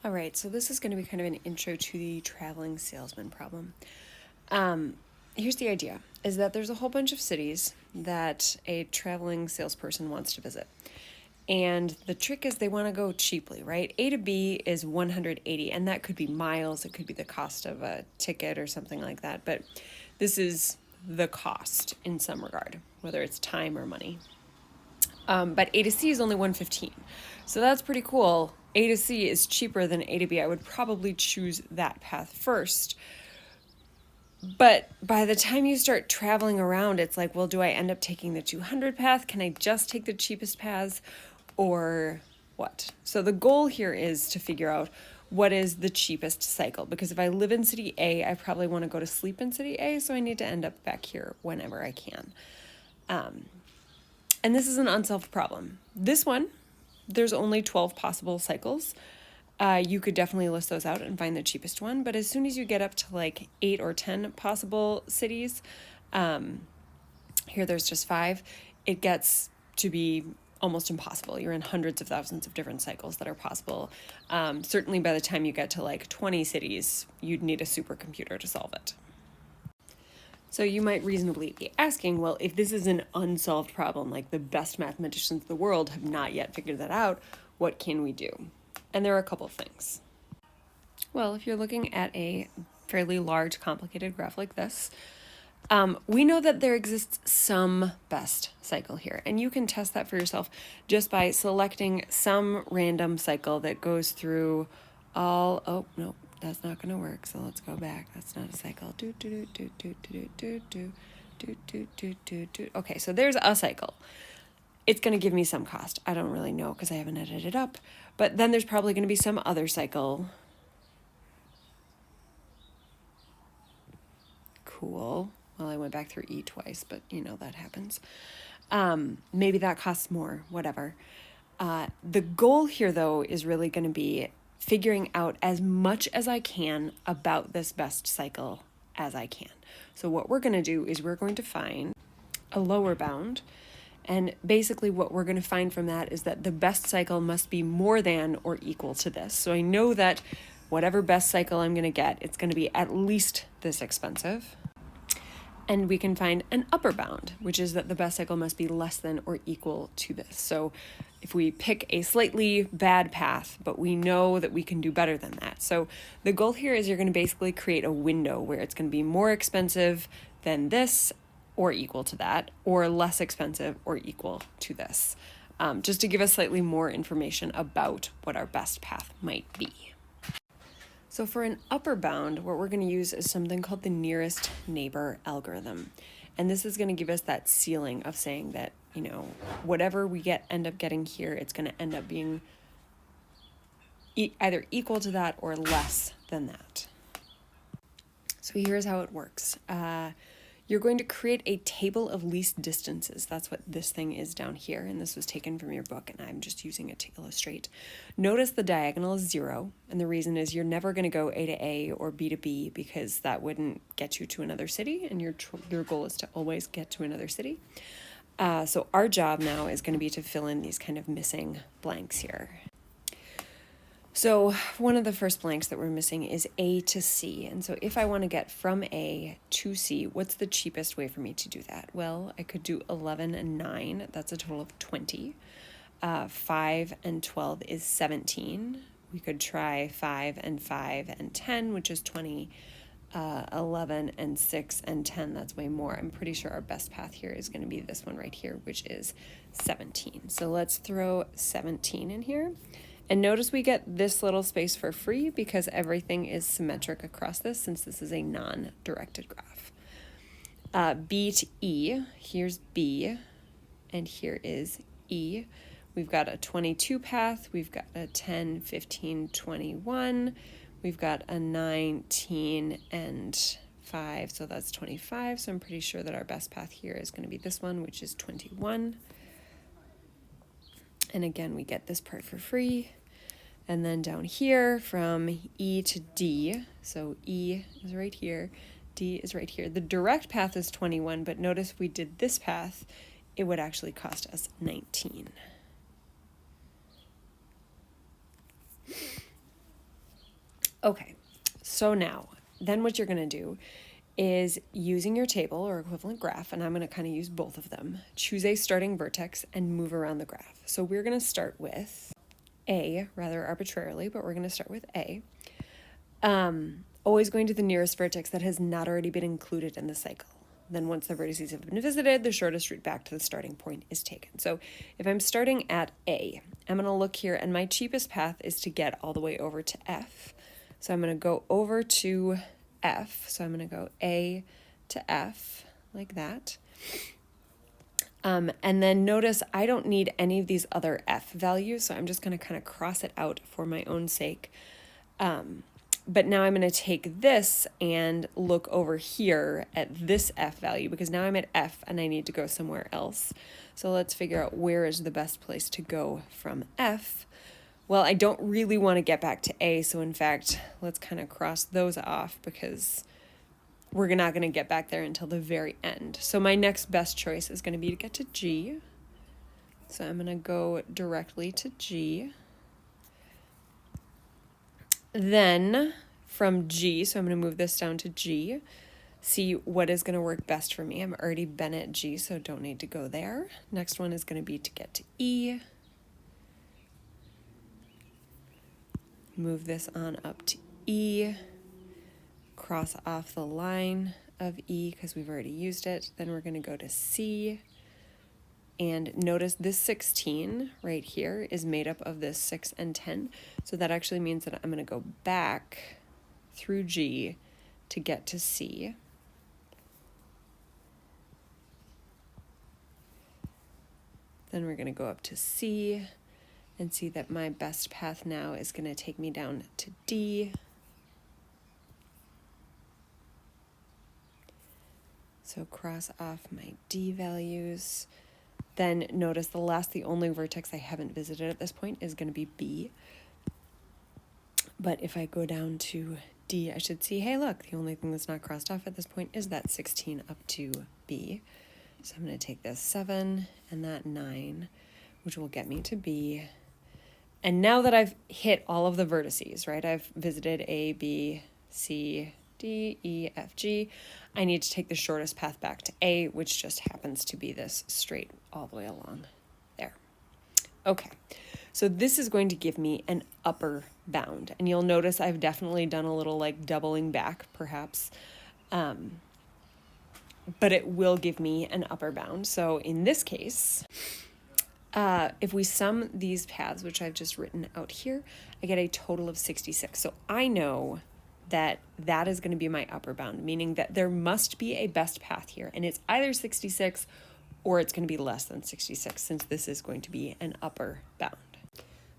All right, so this is going to be kind of an intro to the traveling salesman problem. Here's the idea, is that there's a whole bunch of cities that a traveling salesperson wants to visit. And the trick is they want to go cheaply, right? A to B is 180, and that could be miles, it could be the cost of a ticket or something like that. But this is the cost in some regard, whether it's time or money. But A to C is only 115. So that's pretty cool. A to C is cheaper than A to B. I would probably choose that path first. But by the time you start traveling around, it's like, well, do I end up taking the 200 path? Can I just take the cheapest paths? Or what? So the goal here is to figure out what is the cheapest cycle. Because if I live in city A, I probably want to go to sleep in city A. So I need to end up back here whenever I can. And this is an unsolved problem. This one, there's only 12 possible cycles. You could definitely list those out and find the cheapest one. But as soon as you get up to like 8 or 10 possible cities, here there's just 5, it gets to be almost impossible. You're in hundreds of thousands of different cycles that are possible. Certainly by the time you get to like 20 cities, you'd need a supercomputer to solve it. So you might reasonably be asking, well, if this is an unsolved problem, like the best mathematicians in the world have not yet figured that out, what can we do? And there are a couple of things. Well, if you're looking at a fairly large, complicated graph like this, we know that there exists some best cycle here. And you can test that for yourself just by selecting some random cycle that goes through all, oh, no, that's not going to work. So let's go back. That's not a cycle. Okay, so there's a cycle. It's going to give me some cost. I don't really know because I haven't edited it up. But then there's probably going to be some other cycle. Cool. Well, I went back through E twice, but you know that happens. Maybe that costs more, whatever. The goal here, though, is really going to be figuring out as much as I can about this best cycle as I can. So what we're going to do is we're going to find a lower bound. And basically what we're going to find from that is that the best cycle must be more than or equal to this. So I know that whatever best cycle I'm going to get, it's going to be at least this expensive. And we can find an upper bound, which is that the best cycle must be less than or equal to this. So if we pick a slightly bad path, but we know that we can do better than that. So the goal here is you're going to basically create a window where it's going to be more expensive than this or equal to that, or less expensive or equal to this, just to give us slightly more information about what our best path might be. So for an upper bound, what we're going to use is something called the nearest neighbor algorithm. And this is going to give us that ceiling of saying that, you know, whatever we end up getting here, it's going to end up being either equal to that or less than that. So here's how it works. You're going to create a table of least distances. That's what this thing is down here, and this was taken from your book, and I'm just using it to illustrate. Notice the diagonal is 0, and the reason is you're never going to go A to A or B to B because that wouldn't get you to another city, and your goal is to always get to another city. So our job now is going to be to fill in these kind of missing blanks here. So one of the first blanks that we're missing is A to C. And so if I want to get from A to C, what's the cheapest way for me to do that? Well, I could do 11 and 9. That's a total of 20. 5 and 12 is 17. We could try 5 and 5 and 10, which is 20. 11 and 6 and 10, that's way more. I'm pretty sure our best path here is going to be this one right here, which is 17. So let's throw 17 in here. And notice we get this little space for free because everything is symmetric across this since this is a non-directed graph. B to E, here's B, and here is E. We've got a 22 path, we've got a 10, 15, 21, we've got a 19 and 5, so that's 25. So I'm pretty sure that our best path here is going to be this one, which is 21. And again, we get this part for free. And then down here from E to D, so E is right here, D is right here. The direct path is 21, but notice if we did this path, it would actually cost us 19. Okay, so now, then what you're going to do is using your table or equivalent graph, and I'm going to kind of use both of them, choose a starting vertex and move around the graph. So we're going to start with A, rather arbitrarily, but we're going to start with A. Always going to the nearest vertex that has not already been included in the cycle. Then once the vertices have been visited, the shortest route back to the starting point is taken. So if I'm starting at A, I'm going to look here, and my cheapest path is to get all the way over to F. So I'm going to go over to F. So I'm going to go A to F, like that. And then notice I don't need any of these other F values, so I'm just going to kind of cross it out for my own sake. But now I'm going to take this and look over here at this F value, because now I'm at F and I need to go somewhere else. So let's figure out where is the best place to go from F. Well, I don't really want to get back to A, so in fact, let's kind of cross those off because we're not going to get back there until the very end. So my next best choice is going to be to get to G. So I'm going to go directly to G. Then from G, so I'm going to move this down to G, see what is going to work best for me. I'm already been at G, so don't need to go there. Next one is going to be to get to E. Move this on up to E. Cross off the line of E because we've already used it. Then we're going to go to C. And notice this 16 right here is made up of this 6 and 10. So that actually means that I'm going to go back through G to get to C. Then we're going to go up to C and see that my best path now is going to take me down to D. So cross off my D values. Then notice the only vertex I haven't visited at this point is going to be B. But if I go down to D, I should see, hey, look, the only thing that's not crossed off at this point is that 16 up to B. So I'm going to take this 7 and that 9, which will get me to B. And now that I've hit all of the vertices, right, I've visited A, B, C, D, E, F, G, I need to take the shortest path back to A, which just happens to be this straight all the way along there. Okay, so this is going to give me an upper bound. And you'll notice I've definitely done a little like doubling back, perhaps. But it will give me an upper bound. So in this case, if we sum these paths, which I've just written out here, I get a total of 66. So I know that that is going to be my upper bound, meaning that there must be a best path here. And it's either 66 or it's going to be less than 66, since this is going to be an upper bound.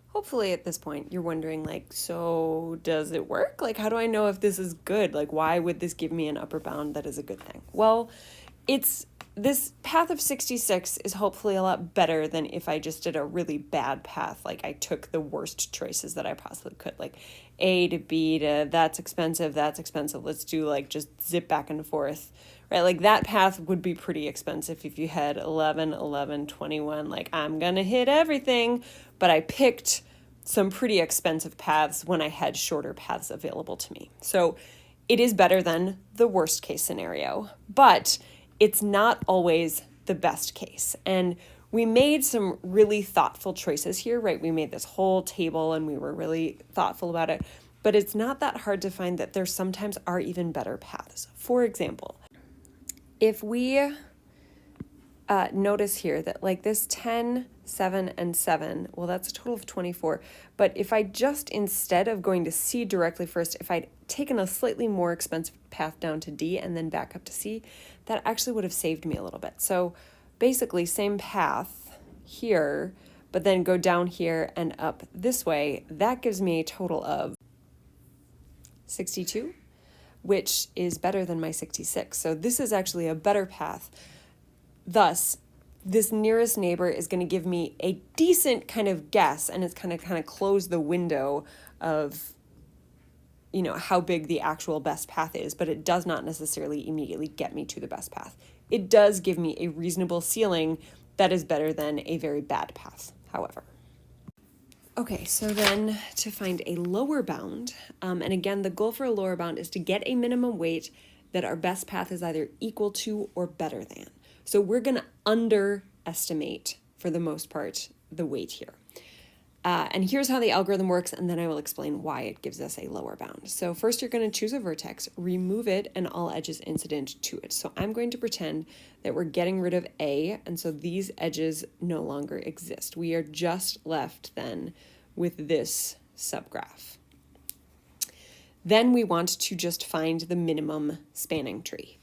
Hopefully at this point you're wondering, like, so does it work? Like, how do I know if this is good? Like, why would this give me an upper bound that is a good thing? Well, this path of 66 is hopefully a lot better than if I just did a really bad path. Like, I took the worst choices that I possibly could, like A to B to that's expensive. Let's do like just zip back and forth, right? Like that path would be pretty expensive if you had 11, 11, 21, like I'm going to hit everything. But I picked some pretty expensive paths when I had shorter paths available to me. So it is better than the worst case scenario, but it's not always the best case. And we made some really thoughtful choices here, right? We made this whole table and we were really thoughtful about it, but it's not that hard to find that there sometimes are even better paths. For example, if we notice here that like this 10, 7, and 7, well, that's a total of 24. But if I just, instead of going to C directly first, if I'd taken a slightly more expensive path down to D and then back up to C, that actually would have saved me a little bit. So basically same path here, but then go down here and up this way. That gives me a total of 62, which is better than my 66. So this is actually a better path. Thus, this nearest neighbor is going to give me a decent kind of guess, and it's kind of close the window of, you know, how big the actual best path is, but it does not necessarily immediately get me to the best path. It does give me a reasonable ceiling that is better than a very bad path, however. Okay, so then to find a lower bound, and again, the goal for a lower bound is to get a minimum weight that our best path is either equal to or better than. So we're going to underestimate, for the most part, the weight here. And here's how the algorithm works, and then I will explain why it gives us a lower bound. So first you're going to choose a vertex, remove it, and all edges incident to it. So I'm going to pretend that we're getting rid of A, and so these edges no longer exist. We are just left then with this subgraph. Then we want to just find the minimum spanning tree.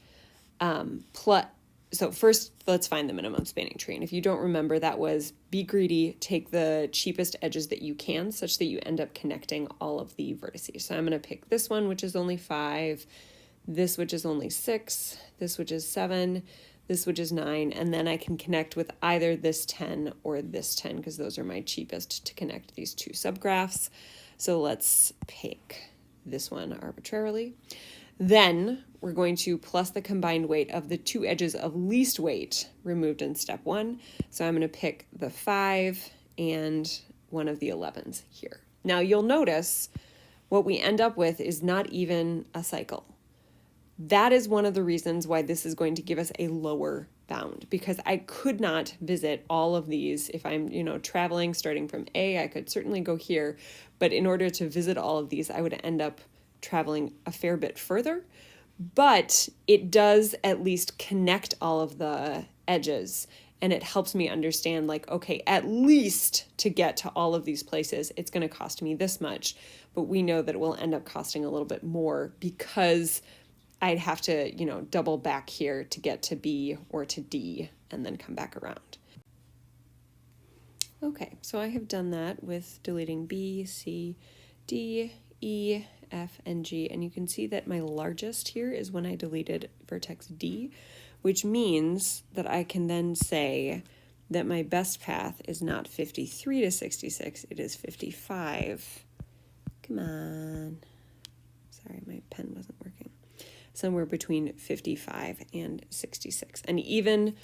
So first, let's find the minimum spanning tree. And if you don't remember, that was be greedy, take the cheapest edges that you can, such that you end up connecting all of the vertices. So I'm going to pick this one, which is only 5, this, which is only 6, this, which is 7, this, which is 9, and then I can connect with either this 10 or this 10, because those are my cheapest to connect these two subgraphs. So let's pick this one arbitrarily. Then we're going to plus the combined weight of the two edges of least weight removed in step 1. So I'm going to pick the 5 and one of the 11s here. Now you'll notice what we end up with is not even a cycle. That is one of the reasons why this is going to give us a lower bound, because I could not visit all of these. If I'm, traveling starting from A, I could certainly go here, but in order to visit all of these, I would end up traveling a fair bit further, but it does at least connect all of the edges, and it helps me understand, like, okay, at least to get to all of these places, it's going to cost me this much, but we know that it will end up costing a little bit more because I'd have to, double back here to get to B or to D and then come back around. Okay, so I have done that with deleting B, C, D, E, F, and G, and you can see that my largest here is when I deleted vertex D, which means that I can then say that my best path is not 53 to 66, it is 55. Come on. Sorry, my pen wasn't working. Somewhere between 55 and 66. And even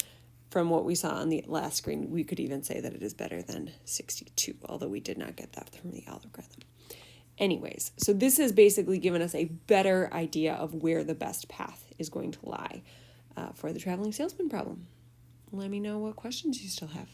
from what we saw on the last screen, we could even say that it is better than 62, although we did not get that from the algorithm. Anyways, so this has basically given us a better idea of where the best path is going to lie for the traveling salesman problem. Let me know what questions you still have.